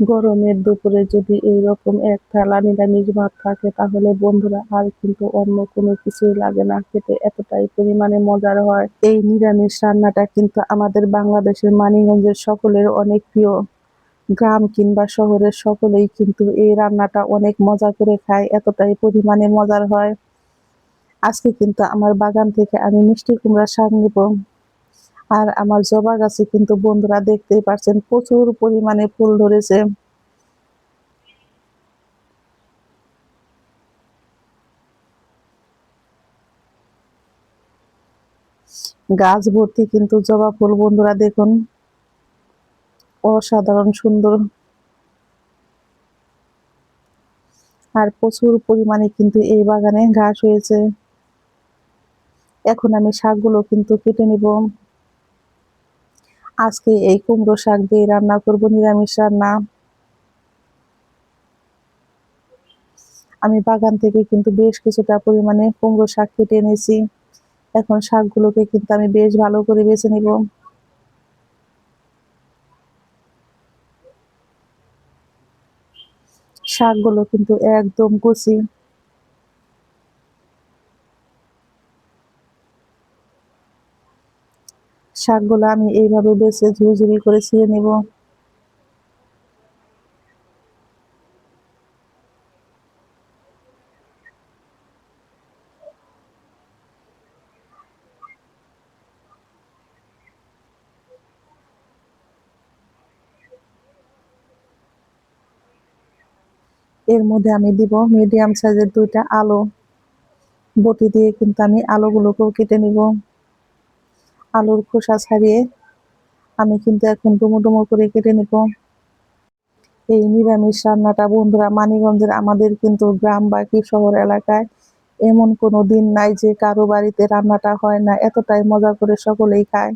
গরমের দুপুরে যদি এইরকম এক থালা নিরামিষ ভাত থাকে তাহলে বন্ধুরা আর কিন্তু অন্য কোনো কিছুই লাগে না, খেতে এতটাই পরিমাণে মজার হয়। এই নিরামিষ রান্নাটা কিন্তু আমাদের বাংলাদেশের মানিকগঞ্জের সকলের অনেক প্রিয়। গ্রাম কিংবা শহরের সকলেই কিন্তু এই রান্নাটা অনেক মজা করে খায়, এতটাই পরিমাণে মজার হয়। আজকে কিন্তু আমার বাগান থেকে আমি মিষ্টি কুমড়ার শাক নিব। আর আমার জবা গাছে কিন্তু বন্ধুরা দেখতেই পাচ্ছেন প্রচুর পরিমাণে ফুল ধরেছে। গাছ ভর্তি কিন্তু জবা ফুল বন্ধুরা, দেখুন অসাধারণ সুন্দর। আর প্রচুর পরিমাণে কিন্তু এই বাগানে ঘাস হয়েছে। এখন আমি শাকগুলো কিন্তু কেটে নিব। আজকে এই কুমড়ো শাক দিয়ে রান্না করব নিরামিষ রান্না। আমি বাগান থেকে কিন্তু বেশ কিছুটা পরিমাণে কুমড়ো শাক কেটে এনেছি। এখন শাকগুলোকে কিন্তু আমি বেশ ভালো করে বেছে নিব। শাকগুলো কিন্তু একদম কচি। শাকগুলো আমি এইভাবে বেছে ঝুরঝুরি করে ছিঁড়ে নেব। এর মধ্যে আমি দিব মিডিয়াম সাইজের 2টা আলু। বটি দিয়ে কিন্তু আমি আলুগুলোকেও কেটে নিব। আলুর খোসা ছাড়িয়ে আমি কিন্তু এখন ডুমো ডুমো করে কেটে নিব। এই নিরামিষ রান্নাটা বন্ধুরা মানিকগঞ্জের আমাদের কিন্তু গ্রাম বা কি শহর এলাকায় এমন কোনো দিন নাই যে কারো বাড়িতে রান্নাটা হয় না, এতটাই মজা করে সকলেই খায়।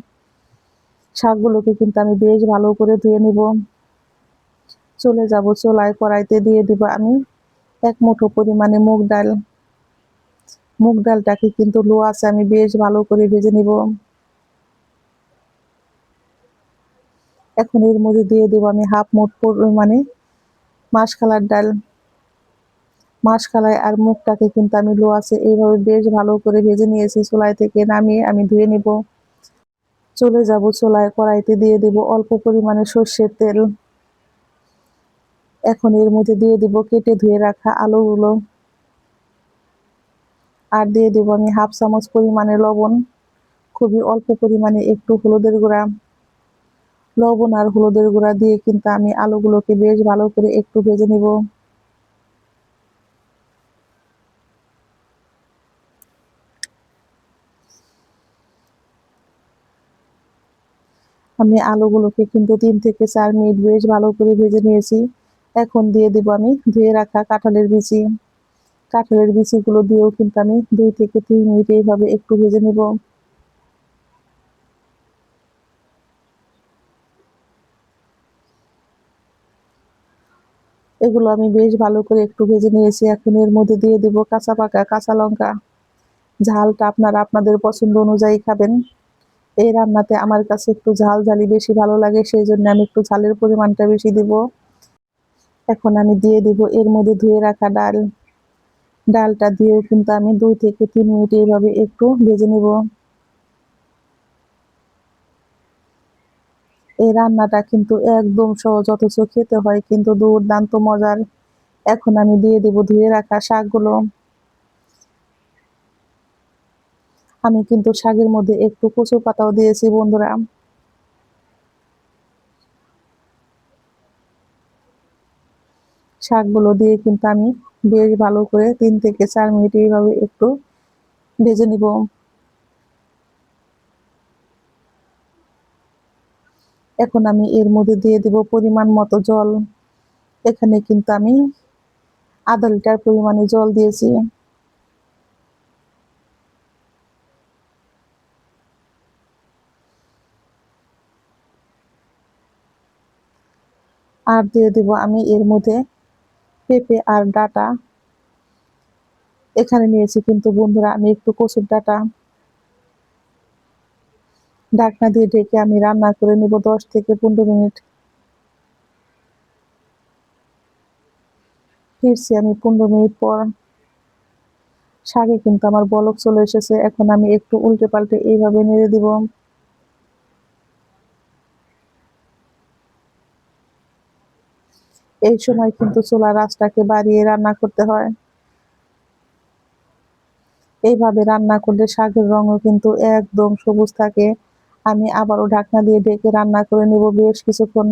শাকগুলোকে কিন্তু আমি বেশ ভালো করে ধুয়ে নিব। চলে যাব চুলায়, কড়াইতে দিয়ে দিব আমি 1 মুঠো পরিমাণে মুগ ডাল। মুগ ডালটাকে কিন্তু লো আছে আমি বেশ ভালো করে ভেজে নিব। এখন এর মধ্যে দিয়ে দেব আমি হাফ মুঠ পরিমাণে মাসকলাইর ডাল। মাসকলাই আর মুগটাকে কিন্তু আমি লো আছে এইভাবে বেশ ভালো করে ভেজে নিয়েছি। চুলাই থেকে নামিয়ে আমি ধুয়ে নিব। চলে যাব চুলায়, কড়াইতে দিয়ে দেব অল্প পরিমাণে সর্ষের তেল। এখন এর মধ্যে দিয়ে দিব কেটে ধুয়ে রাখা আলুগুলো। আর দিয়ে দেব আমি হাফ চামচ পরিমাণে লবণ, খুবই অল্প পরিমাণে একটু হলুদের গুঁড়া। লবণ আর হলুদের গুঁড়া দিয়ে কিন্তু আমি আলুগুলোকে বেশ ভালো করে একটু ভেজে নিব। আমি আলুগুলোকে কিন্তু 3 থেকে 4 মিনিট বেশ ভালো করে ভেজে নিয়েছি। এখন দিয়ে দিব আমি ধুয়ে রাখা কাঁঠালের বিচি। কাঁঠালের বিচিগুলো দিয়েও কিন্তু আমি 2 থেকে 3 মিনিট এইভাবে একটু ভেজে নিব। এগুলো আমি বেশ ভালো করে একটু ভেজে নিয়েছি। এখন এর মধ্যে দিয়ে দিব কাঁচা পাকা কাঁচা লঙ্কা। ঝালটা আপনারা আপনাদের পছন্দ অনুযায়ী খাবেন। এই রান্নাতে আমার কাছে একটু ঝাল ঝালি বেশি ভালো লাগে, সেই জন্য আমি একটু ঝালের পরিমাণটা বেশি দিব। এখন আমি দিয়ে দিব এর মধ্যে ধুয়ে রাখা ডাল। ডালটা দিয়েও কিন্তু আমি 2 থেকে 3 মিনিট এইভাবে একটু ভেজে নিব। এই রান্নাটা কিন্তু একদম সহজ, অথচ খেতে হয় কিন্তু দুর্দান্ত মজার। এখন আমি দিয়ে দেব ধুয়ে রাখা শাকগুলো। আমি কিন্তু শাকের মধ্যে একটু কচু পাতাও দিয়েছি বন্ধুরা। শাকগুলো দিয়ে কিন্তু আমি বেশ ভালো করে 3 থেকে 4 মিনিট এইভাবে একটু ভেজে নিব। এখন আমি এর মধ্যে দিয়ে দিব পরিমাণ মতো জল। এখানে কিন্তু আমি আধা লিটার পরিমাণে জল দিয়েছি। আর দিয়ে দিব আমি এর মধ্যে পেঁপে আর ডাঁটা। এখানে নিয়েছি কিন্তু বন্ধুরা আমি একটু কচুর ডাঁটা। ঢাকনা দিয়ে ঢেকে আমি রান্না করে নিব 10 থেকে 15 মিনিট। ফিরছি আমি 15 মিনিট পর। শাকে কিন্তু আমার বলক চলে এসেছে। এখন আমি একটু উল্টে পাল্টে এইভাবে নেড়ে দিব। এই সময় কিন্তু চুলার আঁচটাকে বাড়িয়ে রান্না করতে হয়। এইভাবে রান্না করলে শাকের রঙও কিন্তু একদম সবুজ থাকে। আমি আবারও ঢাকনা দিয়ে ঢেকে রান্না করে নেব বেশ কিছুক্ষণ।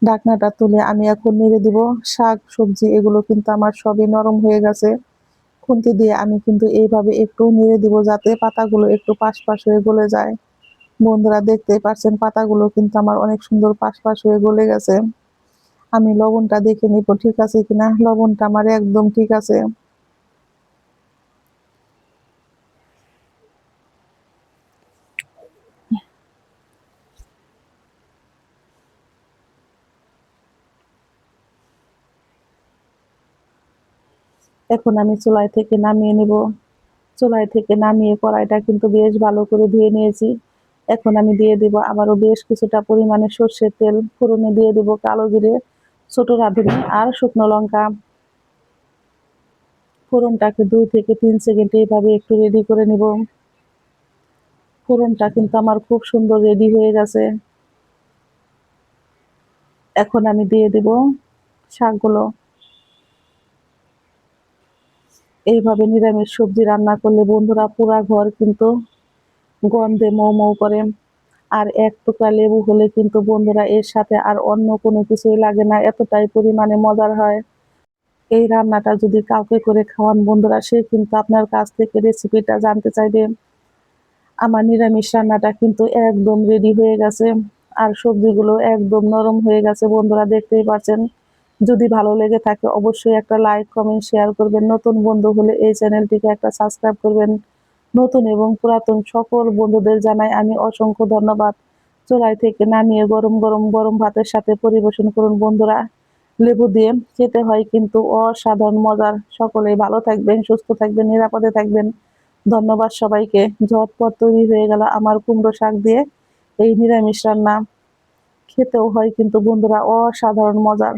ঢাকনাটা তুলে আমি এখন নেড়ে দিব। শাক সবজি এগুলো কিন্তু আমার সবই নরম হয়ে গেছে। খুন্তি দিয়ে আমি কিন্তু এইভাবে একটু নেড়ে দিব যাতে পাতাগুলো একটু পাশ হয়ে গলে যায়। বন্ধুরা দেখতেই পাচ্ছেন পাতাগুলো কিন্তু আমার অনেক সুন্দর পাশ হয়ে গলে গেছে। আমি লবণটা দেখে নিব ঠিক আছে কিনা। লবণটা আমার একদম ঠিক আছে। এখন আমি চুলায় থেকে নামিয়ে নিব। চুলায় থেকে নামিয়ে কড়াইটা কিন্তু বেশ ভালো করে ধুয়ে নিয়েছি। এখন আমি দিয়ে দিব আবারও বেশ কিছুটা পরিমাণে সর্ষের তেল। ফোড়নে দিয়ে দিব কালো জিরে, ছোট রাঁধুনি আর শুকনো লঙ্কা। ফোড়নটাকে 2 থেকে 3 সেকেন্ড এইভাবে একটু রেডি করে নিব। ফোড়নটা কিন্তু আমার খুব সুন্দর রেডি হয়ে গেছে। এখন আমি দিয়ে দিব শাকগুলো। এইভাবে নিরামিষ সবজি রান্না করলে বন্ধুরা পুরা ঘর কিন্তু গন্ধে মৌ মৌ করে। আর এক টুকরা লেবু হলে কিন্তু বন্ধুরা এর সাথে আর অন্য কোনো কিছুই লাগে না, এতটাই পরিমাণে মজার হয়। এই রান্নাটা যদি কাউকে করে খাওয়ান বন্ধুরা, সে কিন্তু আপনার কাছ থেকে রেসিপিটা জানতে চাইবে। আমার নিরামিষ রান্নাটা কিন্তু একদম রেডি হয়ে গেছে। আর সবজিগুলো একদম নরম হয়ে গেছে বন্ধুরা দেখতেই পাচ্ছেন। যদি ভালো লেগে থাকে অবশ্যই একটা লাইক কমেন্ট শেয়ার করবেন। নতুন বন্ধু হলে এই চ্যানেলটিকে একটা সাবস্ক্রাইব করবেন। নতুন এবং পুরাতন সকল বন্ধুদের জানাই আমি অসংখ্য ধন্যবাদ। চুলাই থেকে নামিয়ে গরম গরম গরম ভাতের সাথে পরিবেশন করুন বন্ধুরা। লেবু দিয়ে খেতে হয় কিন্তু অসাধারণ মজার। সকলেই ভালো থাকবেন, সুস্থ থাকবেন, নিরাপদে থাকবেন। ধন্যবাদ সবাইকে। ঝটপট তৈরি হয়ে গেল আমার কুমড়ো শাক দিয়ে এই নিরামিষ রান্না। খেতেও হয় কিন্তু বন্ধুরা অসাধারণ মজার।